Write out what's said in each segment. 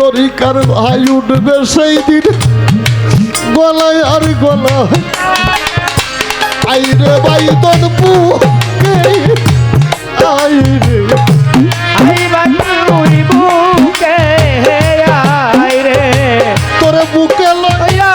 তরিকার ভাই উঠবে সেই দিন গলায় আর গলায় আইরে বাইদন বুকে আইরে বুকে আইরে তোরে বুকে লইয়া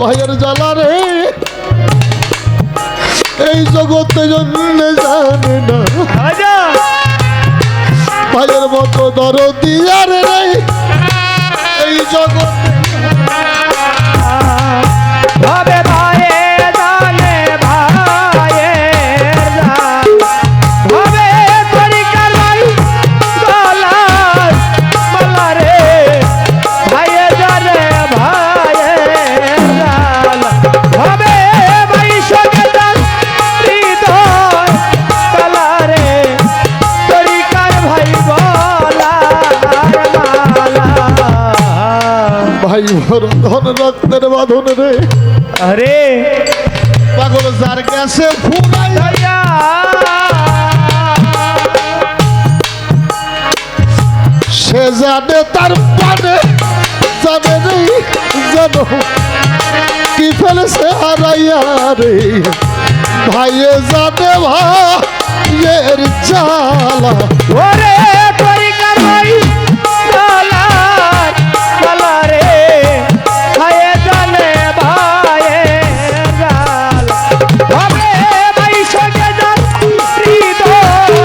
ভাইয়ের জ্বালা রে এই জগতে জন্য জানে না ভাইয়ের মতো দরদি আর রে এই জগতে ভাবে ভাইয়ে জানে ভাইয়ের ভাবে তরিকার ভাই গলার মালা রে ভাইয়ে জানে ভাবে ভাই সঙ্গে তার হৃদয় কালা রে তরিকার ভাই গলার মালা ভাই ধন রক্তের বাঁধন রে আরে পাগল যার কাছে ফুলাই সে জানে তার পানে জানে রে জানো কি ফেলেছে হারাইয়া রে ভাইয়ে জানে ভাইয়ের জ্বালা ওরে তরিকার ভাই গলার মালা রে ভাইয়ে জানে ভাইয়ের জ্বালা ভাবে ভাই সঙ্গে যার হৃদয়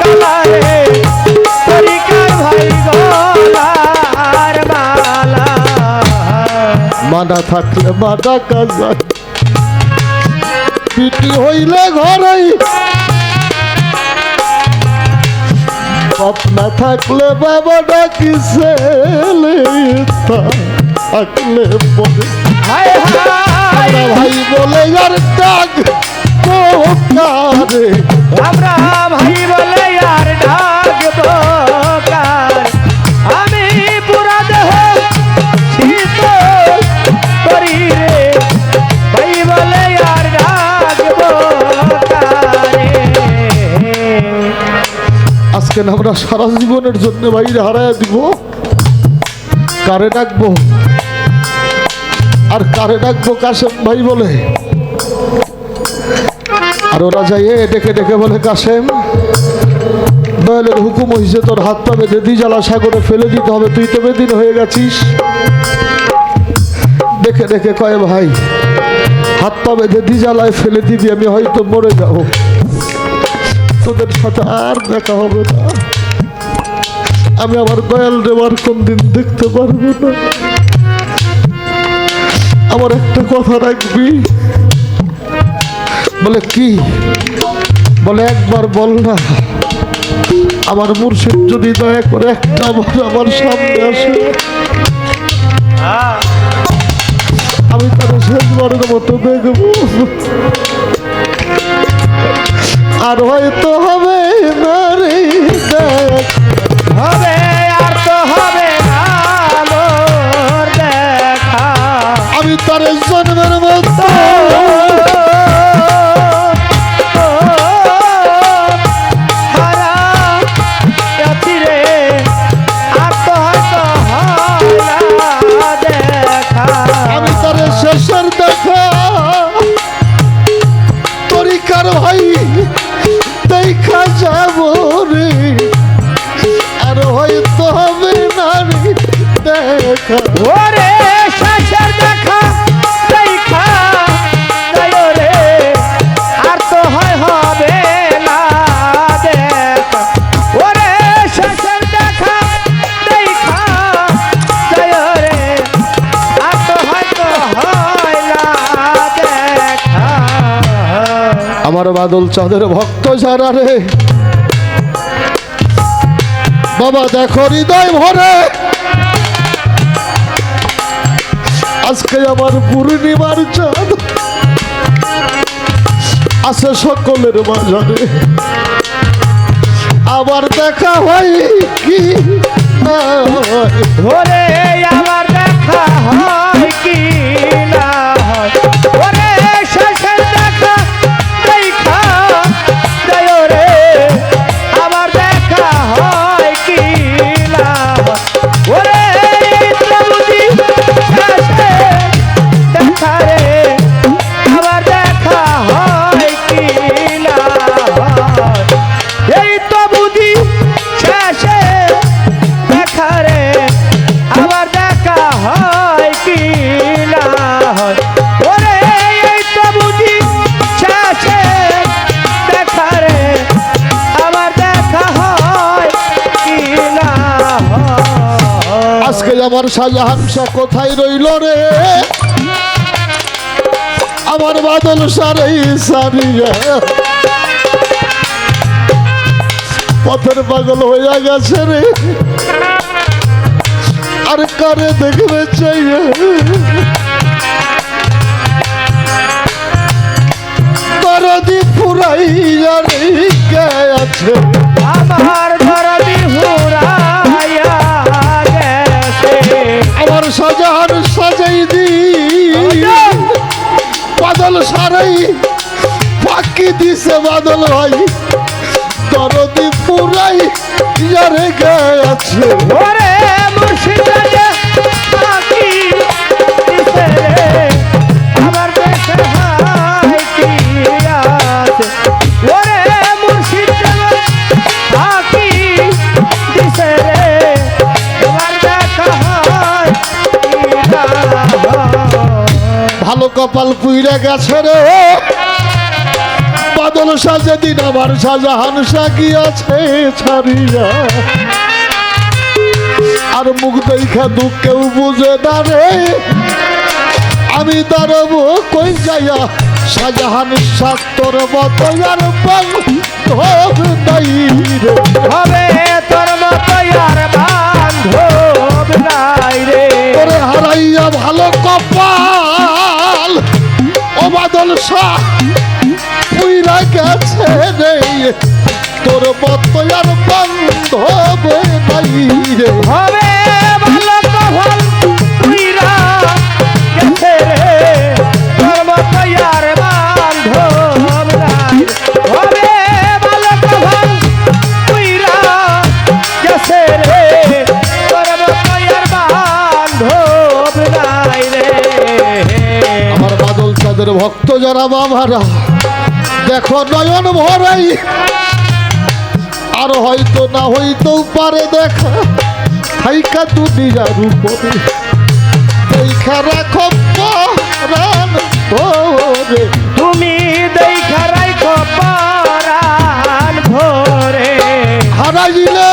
কালা রে তরিকার ভাই গলার মালা মানা থাকলে মানা কাজা পিটি হইলে ঘরেই বাপ না থাকলে বাবা ডাকি ছেলে থাকলে পরে হায় হায় ভাই বলে আর ডাক রে আমরা ভাই বলে আর ডাকবো কার আমি পুরা দেহ শীতল করি রে ভাই বলে আর ডাকবো কারে আজকে আমরা সারা জীবনের জন্য বাইরে হারাইয়া দিব কারে ডাকবো আর কারে ডাকবো কাশেম ভাই বলে আর ওরা যাই ডেকে ডেকে বলে কাশেম দয়ালের হুকুম হয়েছে তোর হাত পা বেঁধে দ্বিজলা সাগরে ফেলে দিতে হবে তুই তো বেদিন হয়ে গেছিস ডেকে ডেকে কয় ভাই হাত পা বেঁধে দ্বিজালায় ফেলে দিবি আমি হয়তো মরে যাবো তোদের সাথে আর দেখা হবে না আমি আমার দয়াল দেওয়ার কোন দিন দেখতে পারবো না আমার একটা কথা রাখবি বলে কি বলে একবার বল না আমার মুর্শিদ যদি দয়া করে একটা আমার সামনে আসে আমি তার শেষবারের মতো দেখবো আর হয়তো হবে না রে হবে আর তো হবে আলোর দেখা আমি তার জন্মের মতো হারা গেছি রে আর তো হয়তো হয় না দেখা আমি তার শেষের দেখা তরিকার ভাই দেখা যাব রে আর হয়তো হবে না রে দেখা ওরে শেষের দেখা দেখা আমার বাদল চাঁদের ভক্ত যারা রে বাবা দেখো হৃদয় ভরে আজকে আমার পূর্ণিমার চাঁদ আছে সকলের মাঝারে আবার দেখা হয় কি না হয়। ওরে আমার দেখা হয় কি না হয় ওরে শেষের দেখা দেখা যায় রে আমার দেখা হয় কি না হয় ওরে প্রভুজি শেষে দেখা রে আমার দেখা হয় কি না হয় এই তো বুঝি শেষে দেখা রে আবার দেখা হয় কি না হয় ওরে এই তো বুঝি শেষে দেখা রে আবার দেখা হয় কি না হয় আজকে আমার শাহজাহান শাহ কোথায় রইল রে আমার বাদল সারাই সারিয়া পথের পাগল হইয়া গেছে রে আর কারে দেখবে চাইয়া দরদি ফুরাইয়া রে কে আছে আমার দরদি হুরাইয়া গেছে আমার শাহজাহান সাজাই দি বাদল সারাই ফাঁকি দিছে বাদল ভাই দরদি ফুরাই ইয়ারে গেছে ওরে মুর্শিদারে বাকি দিছে রে আমার দেশে হাই কি আছে ওরে মুর্শিদারে বাকি দিছে রে আমার দেখা হয় কি না ভালো কপাল পুইরা গেছে রে বাদল সাজে দিন আমার শাহজাহান সাকিয়াছে ছাড়িয়া আর মুখ দেখা দুঃখ কেউ বুঝে না রে আমি দাঁড়াবো কই যাইয়া শাহজাহান সাতর মতো আর বান্ধব নাই রে হবে তোর মতো আর বান্ধব নাই রে ওরে হারাইয়া ভালো কপাল ও বাদল শাহ পুইরা গেছে রে তোর মতো আর বান্ধব নাই রে হবে ভালো কপাল পুইরা গেছে রে তোর মতো আর বান্ধব নাই হবে ভালো কপাল পুইরা গেছে রে তোর মতো আর বান্ধব নাই রে আমার বাদল চাঁদের ভক্ত যারা বাবারা দেখো নয়ন ভরাই আর হয়তো না হইতেও পারে দেখা হাইকা দুনিয়ার উপরে দেখা রাখো পরাণ ভরে তুমি দেখা রাখো পরাণ ভরে হারাইলে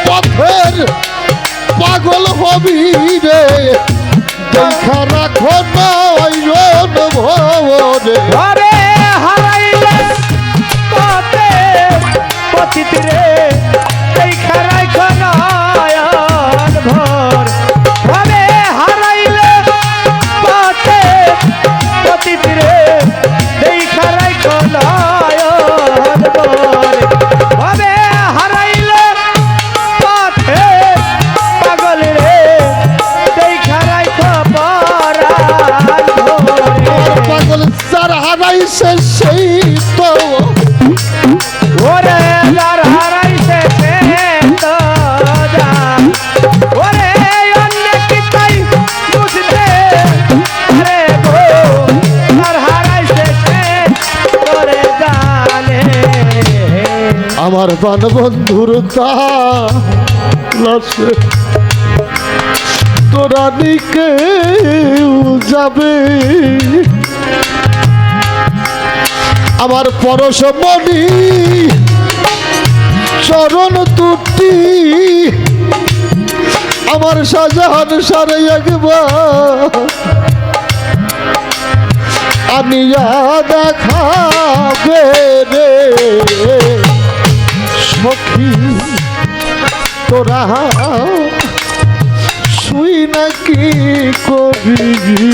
পথের পাগল হবি রে দেখা রাখো নয়ন ভরে ঘরে হারাইলে পথে পতিত রে দেখা রাখো নয়ন ভর ঘরে হারাইলে পথে পতিত রে দেখা রাখো নয়ন ভর ঘরে হারাইলে পথে পাগল রে দেখা রাখো পরাণ ভরে পাগল যার হারাইছে সেই তো ওরে যার হারাইছে সে তো জান ওরে অন্য কি তাই বুঝতে আরে গো যার হারাইছে সে করে জানে আমার প্রাণ বন্ধুর লাশে তোরা নিকে যাবে আমার পরশমণি চরণ তুটি আমার শাহজাহান সারে একবার আনিয়া দেখাবে রে সখী তোরা শুই নাকি করিবে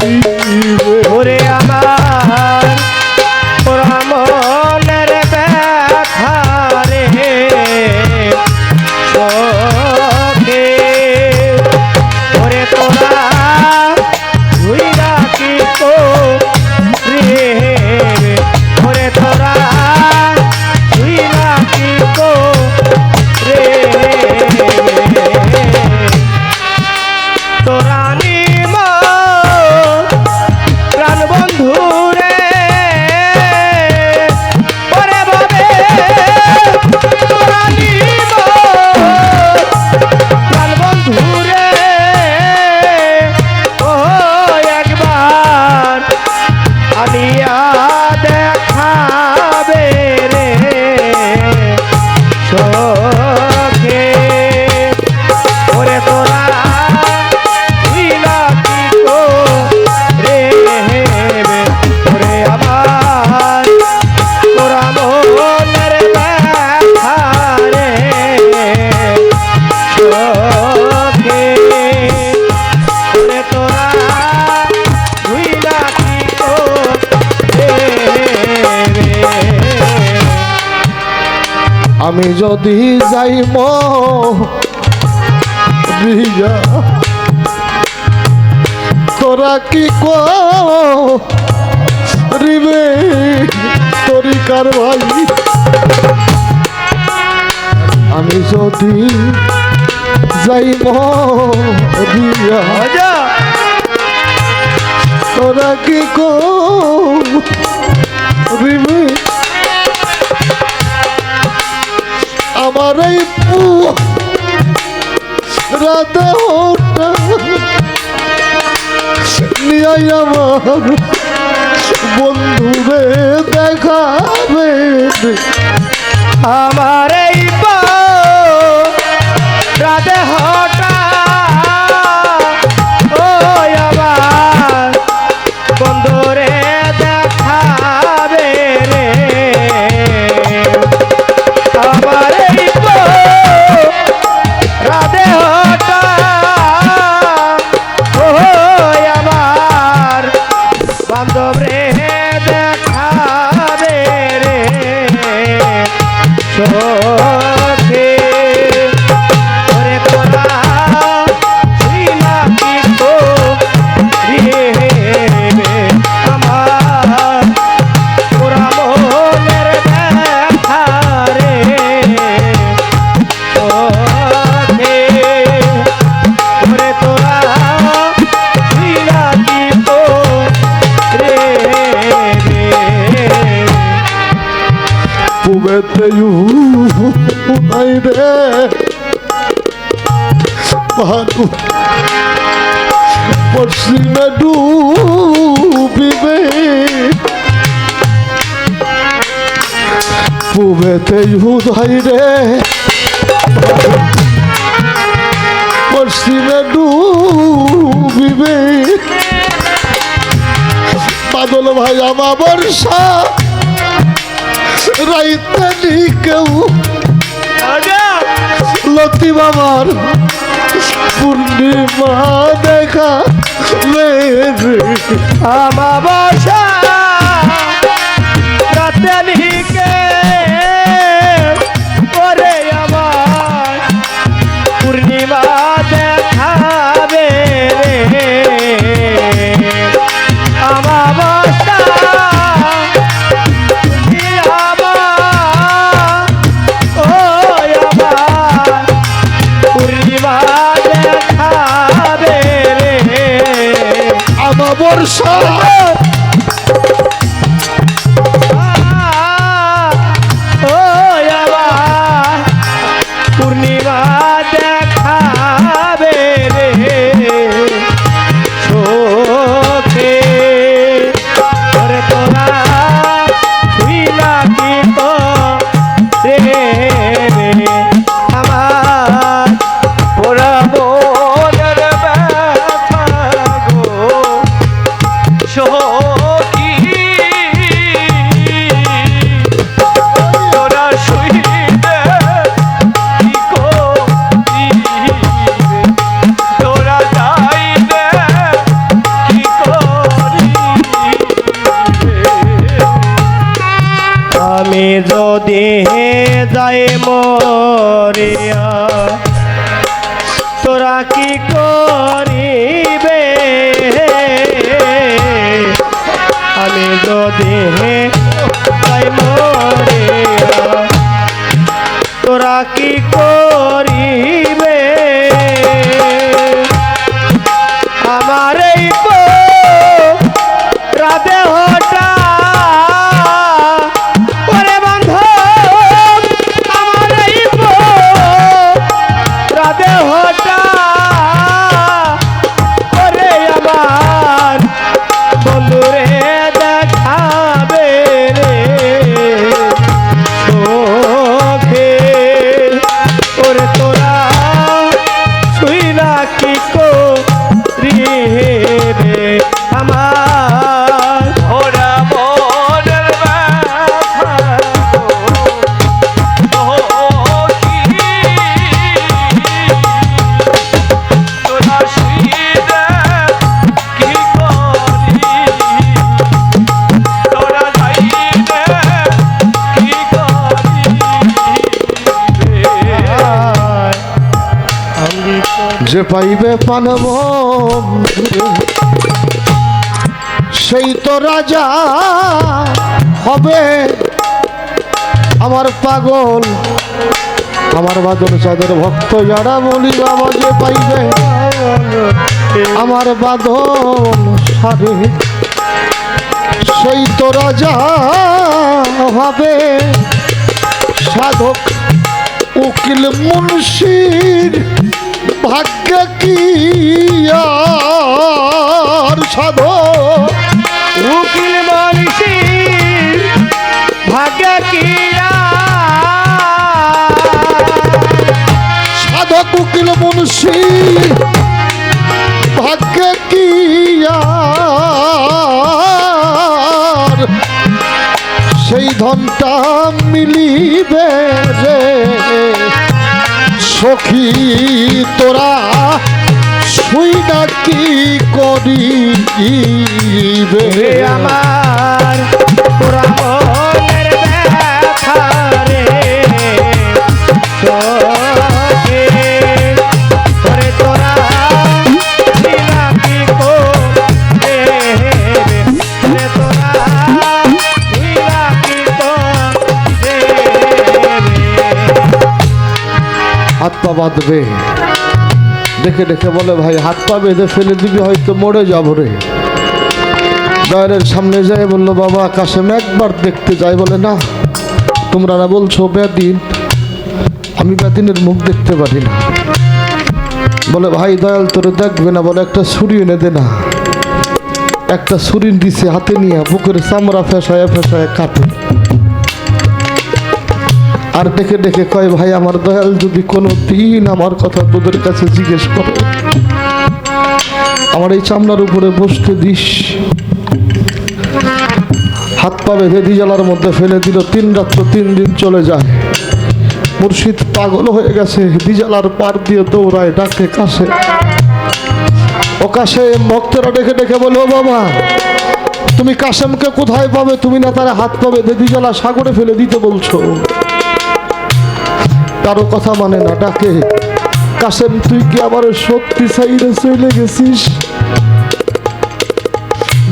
ওরে আমার ওরা মনের ব্যথা রে সখে ওরে তোরা ভুইরা কি তো রে ওরে তোরা ভুইরা কি তো রে তোরা নিমা প্রাণ বন্ধু রে ওরে বাবে তোরা নিমা প্রাণ বন্ধু রে ও একবার আনিয়া দেখাবে রে সখে ওরে তোরা আমি যদি যাই মরিয়া তোরা কি করিবে তরিকার ভাই আমি যদি যাই মরিয়া তোরা কি করিবে আমার এই রাতে ওটা নিয়ে আমার বন্ধুরে দেখাবে আমার এই রাধে হটা ও আমার বন্ধুরে দেখাবে রে আমার এই রাধে হটা ও আমার বান্ধব রে দেখাবে রে সখে ওরে তোরা শ্রীনা কি তো রে আমার ওরা মনের ব্যথা রে সখে ওরে তোরা শ্রীনা কি তো রে পুবেতে নাই রে ভানু পশ্চিমে ডুবিবে পুবেতে নাই রে পশ্চিমে ডুবিবে বাদল ভাই আমা বর্ষা রাইতে কেউ লতি বাবার পূর্ণিমা দেখা আমাবাসা রাতে নিকে ওরে আমার পূর্ণিমা দেখাবে রে আমাবাসা বর্ষা ও আমার পূর্ণিমা দেখাবে রে সখে ওরে তোরা তুই নাকি তো রে আমার ওরা মনের ব্যথা গো সখী আমি যদি যাই মরিয়া তোরা কি করিবে আমি যদি যাই মরিয়া তোরা কি করিবে আমার এই রাধে হটা ওরে বান্ধব আমার এই রাধে হটা ওরে আমার বন্ধুরে দেখাবে রে চোখে ওরে তোরা শুইলা কি করিবে আমার ওরা মনের ব্যথা কি তোরা শুইলে কি করি তোরা যাইলে কি করি যে পাইবে পানব সেই তো রাজা হবে আমার পাগল আমার বাদল চাঁদের ভক্ত যারা বলি বাবা যে পাইবে আমার বাদল সারে সেই তো রাজা হবে সাধক উকিল মুন্সির ভাগ্য কি আর সাধক উকিল মনীষী ভাগ্য কিয়া সাধক উকিল মুন্সি ভাগ্য কি আর সেই ধনটা মিলিবে রে সখী তোরা শুই না কি করিবে রে আমার তোরা মনের ব্যথা রে চোখে ওরে তোরা শুইলা কি করিবে রে তোরা শুইলা কি করিবে হাত পা বাঁধবে দেখে দেখে বলে ভাই হাত পা বেঁধে ফেলে দিবি হয়তো মরে যাবো রে দয়ালের সামনে যায় বললো বাবা কাশেম একবার দেখতে যাই বলে না তোমরা না বলছো বেদিন আমি বেদিনের মুখ দেখতে পারি না বলে ভাই দয়াল তোরে দেখবে না বলে একটা ছুরি এনে দে না একটা ছুরি দিছে হাতে নিয়ে বুকের চামড়া ফেসায় ফেসায় কাটে আর ডেকে ডেকে কয় ভাই আমার দয়াল যদি কোনো দিন আমার কথা তোদের কাছে জিজ্ঞেস করে আমার এই চামড়ার উপরে বসতে দিস হাত পা বেঁধে দিজালার মধ্যে ফেলে দিল 3 রাত্র 3 দিন চলে যায় মুর্শিদ পাগল হয়ে গেছে দিজালার পার দিয়ে দৌড়ায় ডাকে কাছে ও কাশেম ভক্তরা ডেকে ডেকে বলে ও বাবা তুমি কাশেমকে কোথায় পাবে তুমি না তারা হাত পা বেঁধে দিজালা সাগরে ফেলে দিতে বলছো কারো কথা মানে না ডাকে কাশেম তুই কি আবার সত্যি সাইডে চলে গেছিস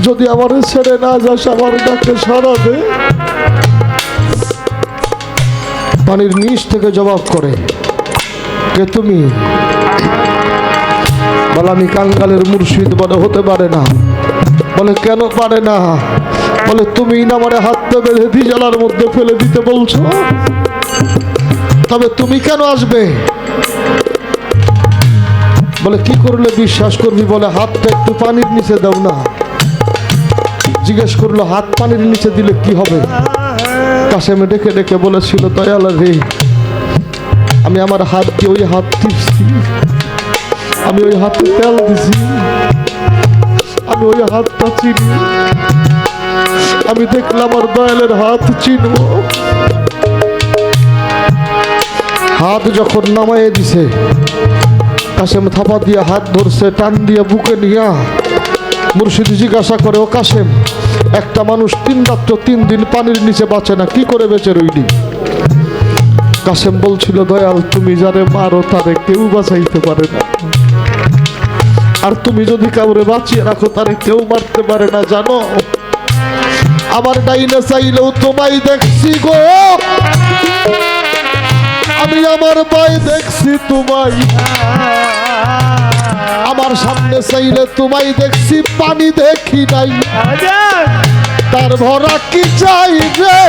যদি আমার ছেড়ে না যাস আমার ডাকে সারা দে পানির নিচ থেকে জবাব করে কে তুমি বলে আমি কাঙ্গালের মুর্শিদ বলে হতে পারে না বলে কেন পারে না বলে তুমি না আমারে হাতটা বেঁধে দিজালার মধ্যে ফেলে দিতে বলছো তবে তুমি কেন আসবে বলে কি করলে বিশ্বাস করবি বলে হাতটা একটু পানির নিচে দাও না জিজ্ঞেস করলো হাত পানির নিচে দিলে কি হবে কাশেমে ডেকে ডেকে বলেছিল দয়াল রে আমি আমার হাত দিয়ে ওই হাত টিপছি আমি ওই হাতে তেল দিছি আমি ওই হাতটা চিনি আমি দেখলাম আমার দয়ালের হাত চিনব হাত যখন নামাইয়ে দিছে কাশেম থাপা দিয়ে হাত ধরছে টান দিয়ে বুকে নিয়া মুর্শিদ জিজ্ঞাসা করে ও কাশেম একটা মানুষ 3 রাত্র 3 দিন পানির নিচে বাঁচে না, কি করে বেঁচে রইলি? কাসেম বলছিল, দয়াল তুমি যারে মারো তারে কেউ বাঁচাইতে পারে না, আর তুমি যদি কাউরে বাঁচিয়ে রাখো তারে কেউ মারতে পারে না। জানো, আমার ডাইনে চাইলেও তোমায় দেখছি গো, আমি আমার বাই দেখছি তোমায়, আমার সামনে চাইলে তোমায় দেখছি, পানি দেখি নাই, তার ভরা কি চাই রে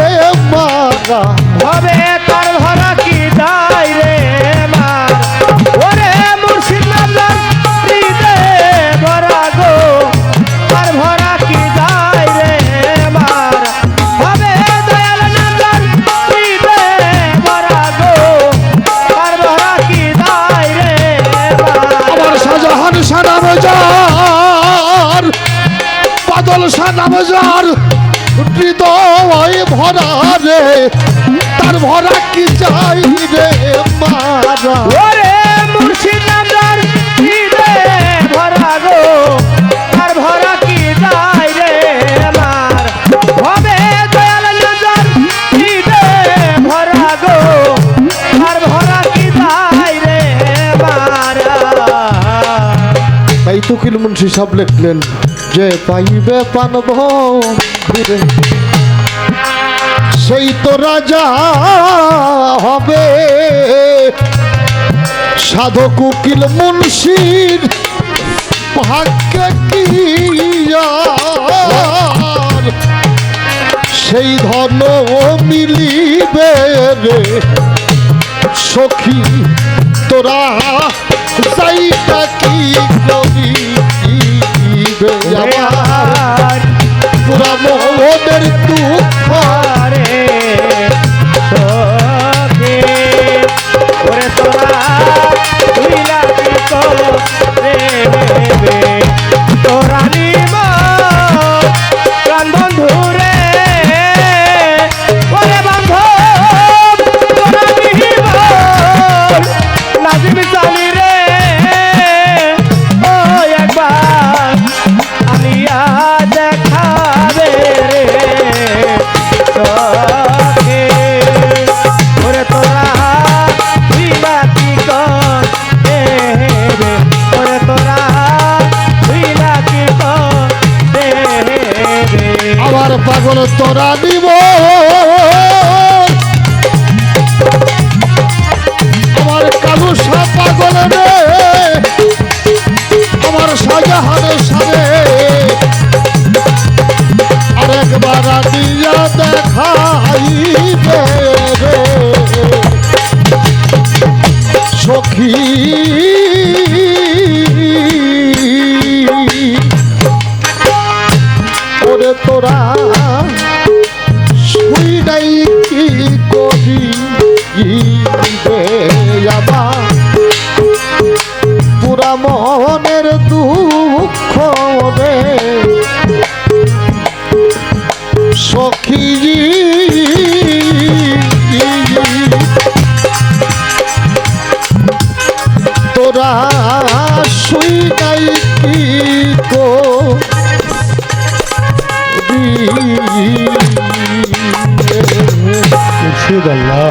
মারা, হবে তার ভরা কি দায় রে মার, ওরে মুর্শিদ নামদার হৃদে ভরা গো, তার ভরা কি দায় রে মার, হবে দয়াল নামদার হৃদে ভরা গো, তার ভরা কি দায় রে মার। আমার শাহজাহান সানামজার, বাদল সানামজার হৃদয় ভরা রে, তার ভরা কি চাই রে মারা, ওরে মুর্শিদ নামদার হৃদে ভরা গো, তার ভরা কি দায় রে মার, হবে দয়াল নামদার হৃদে ভরা গো, তার ভরা কি দায় রে মার। তাই তুকিল মুন্সি সাহেব লিখলেন যে পাইবে পানব ঘুরে, সেই তো রাজা হবে, সাধক উকিল মুন্সির ভাগ্যে কি আর সেই ধন মিলিবে রে সখী, তোরা যাইটা কি করিবে আমার, পুরা মোদের দুঃখ রে সখী, ওরে তোরা তুইলা কি করে রে, তোরা নিব প্রাণ বন্ধু রে, ওরে বন্ধু তোরা নিব নাজিম চালি রে, ও একবার আলিয়া দেখাবে রে সখী, ওরে তোরা তুইলা কি করে রে, ওরে তোরা তুইলা কি করে রে, আমার পাগল তোরা দিব, আমার কালু সাপ পাগল রে, আমার শাহজাহানের সাথে আরেকবার দিয়া দেখাইবে রে সখী, ওরে তোরা শুই নাই কি করিবে আমার, পুরা মনের দুঃখ রে সখী, তোরা শুই নাই কি করিবে। মুর্শিদ আল্লাহ।